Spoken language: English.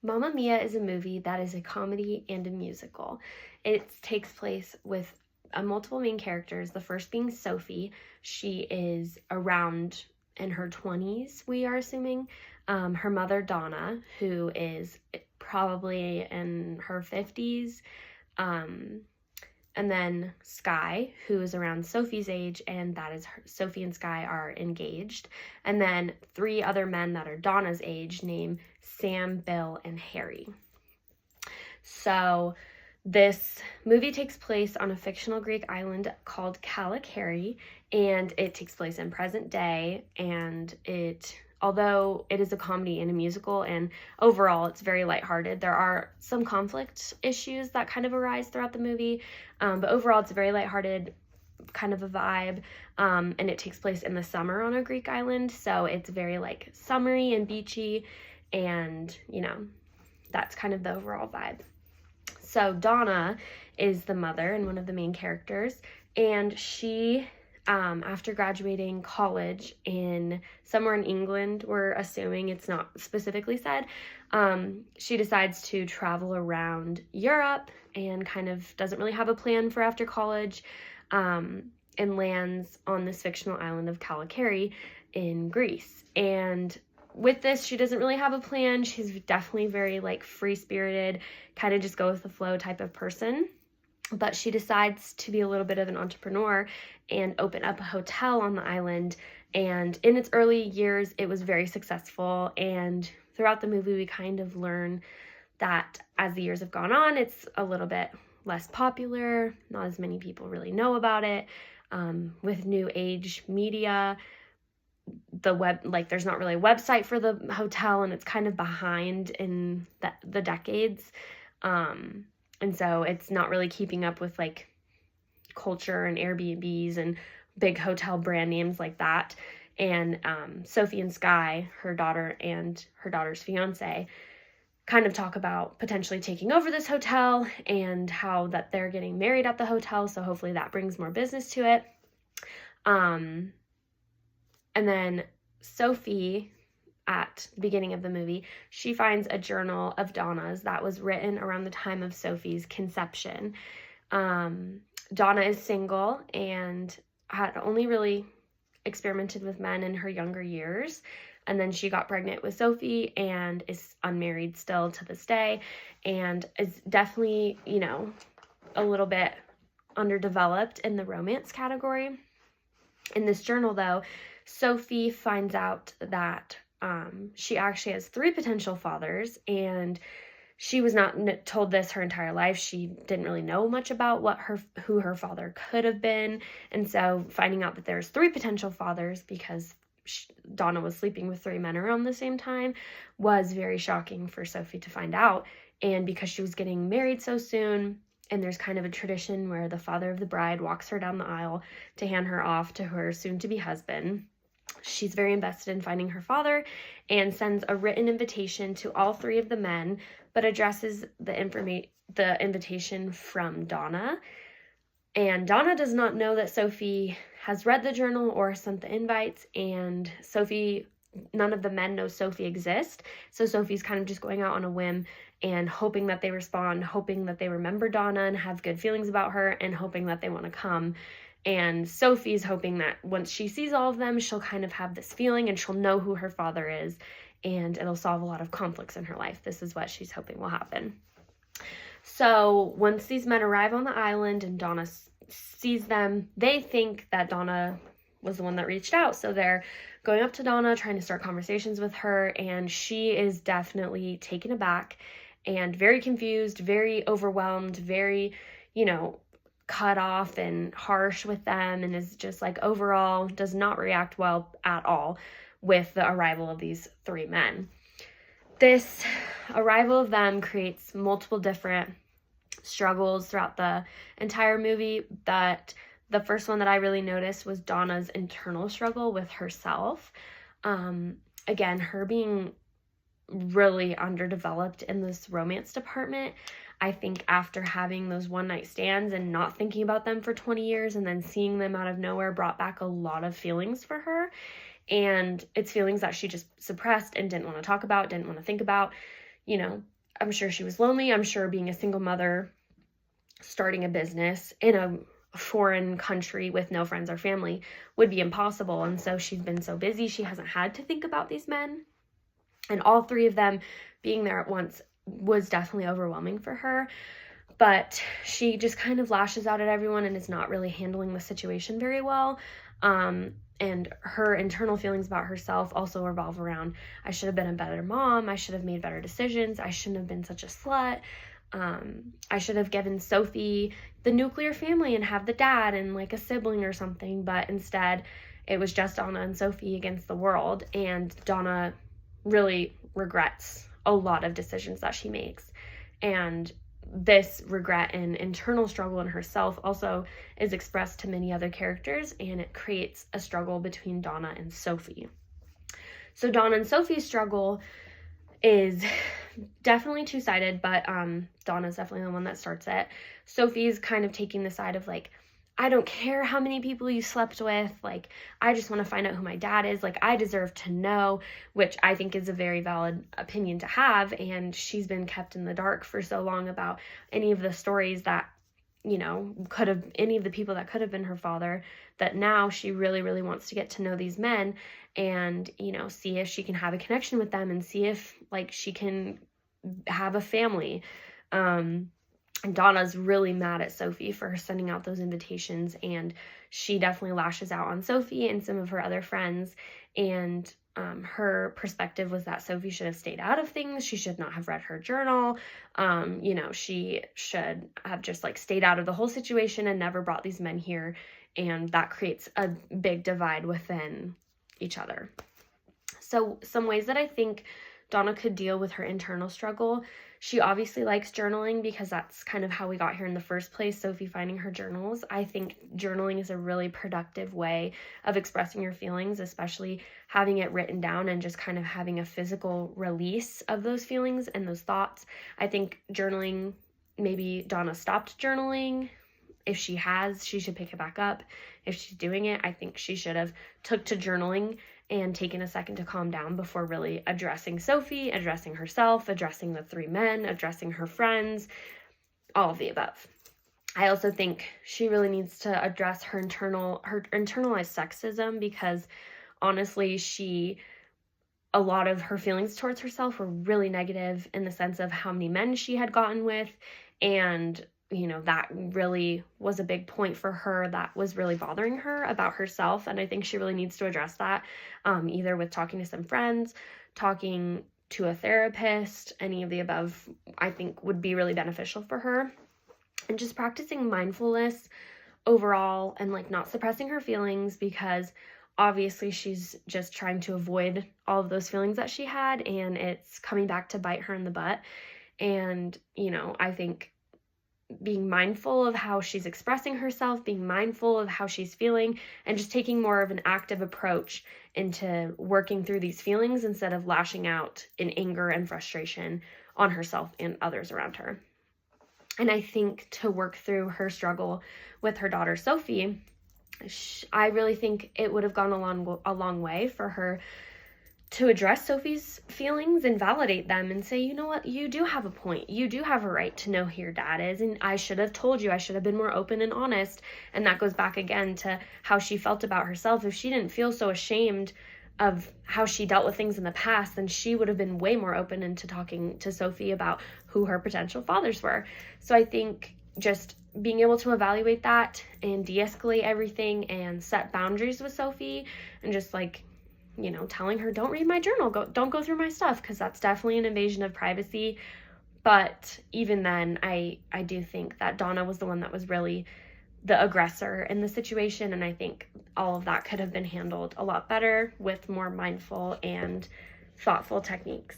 Mamma Mia is a movie that is a comedy and a musical. It takes place with multiple main characters, the first being Sophie. She is around in her 20s, we are assuming. Her mother, Donna, who is probably in her 50s. Um, and then Sky, who is around Sophie's age, and that is Sophie and Sky are engaged. And then three other men that are Donna's age, named Sam, Bill, and Harry. So this movie takes place on a fictional Greek island called Kalikari, and it takes place in present day. And although it is a comedy and a musical, and overall it's very lighthearted, there are some conflict issues that kind of arise throughout the movie, but overall it's a very lighthearted kind of a vibe, and it takes place in the summer on a Greek island, so it's very like summery and beachy, and that's kind of the overall vibe. So Donna is the mother and one of the main characters, and she, after graduating college in somewhere in England, we're assuming, it's not specifically said, she decides to travel around Europe and kind of doesn't really have a plan for after college, and lands on this fictional island of Kalikari in Greece. And with this, she doesn't really have a plan. She's definitely very like free-spirited, kind of just go with the flow type of person. But she decides to be a little bit of an entrepreneur and open up a hotel on the island. And in its early years, it was very successful. And throughout the movie, we kind of learn that as the years have gone on, it's a little bit less popular. Not as many people really know about it. With new age media, there's not really a website for the hotel, and it's kind of behind in the decades. And so it's not really keeping up with like culture and Airbnbs and big hotel brand names like that. And Sophie and Sky, her daughter and her daughter's fiance, kind of talk about potentially taking over this hotel and how that they're getting married at the hotel, so hopefully that brings more business to it. And then Sophie, at the beginning of the movie, she finds a journal of Donna's that was written around the time of Sophie's conception. Donna is single and had only really experimented with men in her younger years. And then she got pregnant with Sophie and is unmarried still to this day, and is definitely, a little bit underdeveloped in the romance category. In this journal, though, Sophie finds out that she actually has 3 potential fathers, and she was not told this her entire life. She didn't really know much about who her father could have been, and so finding out that there's 3 potential fathers because Donna was sleeping with 3 men around the same time was very shocking for Sophie to find out. And because she was getting married so soon, and there's kind of a tradition where the father of the bride walks her down the aisle to hand her off to her soon-to-be husband, she's very invested in finding her father and sends a written invitation to all 3 of the men, but addresses the invitation from Donna. And Donna does not know that Sophie has read the journal or sent the invites, and none of the men know Sophie exists. So Sophie's kind of just going out on a whim and hoping that they respond, hoping that they remember Donna and have good feelings about her, and hoping that they want to come. And Sophie's hoping that once she sees all of them, she'll kind of have this feeling and she'll know who her father is, and it'll solve a lot of conflicts in her life. This is what she's hoping will happen. So once these men arrive on the island and Donna sees them, they think that Donna was the one that reached out. So they're going up to Donna, trying to start conversations with her, and she is definitely taken aback and very confused, very overwhelmed, very, cut off and harsh with them, and is just like overall does not react well at all with the arrival of these 3 men. This arrival of them creates multiple different struggles throughout the entire movie, but the first one that I really noticed was Donna's internal struggle with herself. Again, her being really underdeveloped in this romance department. I think after having those one-night stands and not thinking about them for 20 years and then seeing them out of nowhere brought back a lot of feelings for her. And it's feelings that she just suppressed and didn't want to talk about, didn't want to think about. you know, I'm sure she was lonely. I'm sure being a single mother, starting a business in a foreign country with no friends or family would be impossible. And so she's been so busy, she hasn't had to think about these men. And all three of them being there at once was definitely overwhelming for her. But she just kind of lashes out at everyone and is not really handling the situation very well. And her internal feelings about herself also revolve around, I should have been a better mom. I should have made better decisions. I shouldn't have been such a slut. I should have given Sophie the nuclear family and have the dad and like a sibling or something. But instead, it was just Donna and Sophie against the world. And Donna really regrets a lot of decisions that she makes. And this regret and internal struggle in herself also is expressed to many other characters, and it creates a struggle between Donna and Sophie. So Donna and Sophie's struggle is definitely two-sided, but Donna's definitely the one that starts it. Sophie's kind of taking the side of like, I don't care how many people you slept with, like, I just want to find out who my dad is, like, I deserve to know, which I think is a very valid opinion to have, and she's been kept in the dark for so long about any of the stories that, you know, could have, any of the people that could have been her father, that now she really, really wants to get to know these men and, you know, see if she can have a connection with them and see if, like, she can have a family. And Donna's really mad at Sophie for sending out those invitations, and she definitely lashes out on Sophie and some of her other friends. And her perspective was that Sophie should have stayed out of things. She should not have read her journal. You know, she should have just like stayed out of the whole situation and never brought these men here. And that creates a big divide within each other. So some ways that I think Donna could deal with her internal struggle. She obviously likes journaling because that's kind of how we got here in the first place, Sophie finding her journals. I think journaling is a really productive way of expressing your feelings, especially having it written down and just kind of having a physical release of those feelings and those thoughts. I think journaling, maybe Donna stopped journaling. If she has, she should pick it back up. If she's doing it, I think she should have took to journaling and taken a second to calm down before really addressing Sophie, addressing herself, addressing the three men, addressing her friends, all of the above. I also think she really needs to address her internalized sexism, because honestly, a lot of her feelings towards herself were really negative in the sense of how many men she had gotten with, and you know, that really was a big point for her that was really bothering her about herself. And I think she really needs to address that, either with talking to some friends, talking to a therapist, any of the above, I think would be really beneficial for her. And just practicing mindfulness overall and like not suppressing her feelings, because obviously she's just trying to avoid all of those feelings that she had, and it's coming back to bite her in the butt. And, you know, I think being mindful of how she's expressing herself, being mindful of how she's feeling, and just taking more of an active approach into working through these feelings instead of lashing out in anger and frustration on herself and others around her. And I think to work through her struggle with her daughter Sophie, I really think it would have gone a long way for her to address Sophie's feelings and validate them and say, you know what, you do have a point. You do have a right to know who your dad is. And I should have told you. I should have been more open and honest. And that goes back again to how she felt about herself. If she didn't feel so ashamed of how she dealt with things in the past, then she would have been way more open into talking to Sophie about who her potential fathers were. So I think just being able to evaluate that and de-escalate everything and set boundaries with Sophie, and just like, you know, telling her, don't read my journal, don't go through my stuff, because that's definitely an invasion of privacy. But even then, I do think that Donna was the one that was really the aggressor in the situation, and I think all of that could have been handled a lot better with more mindful and thoughtful techniques.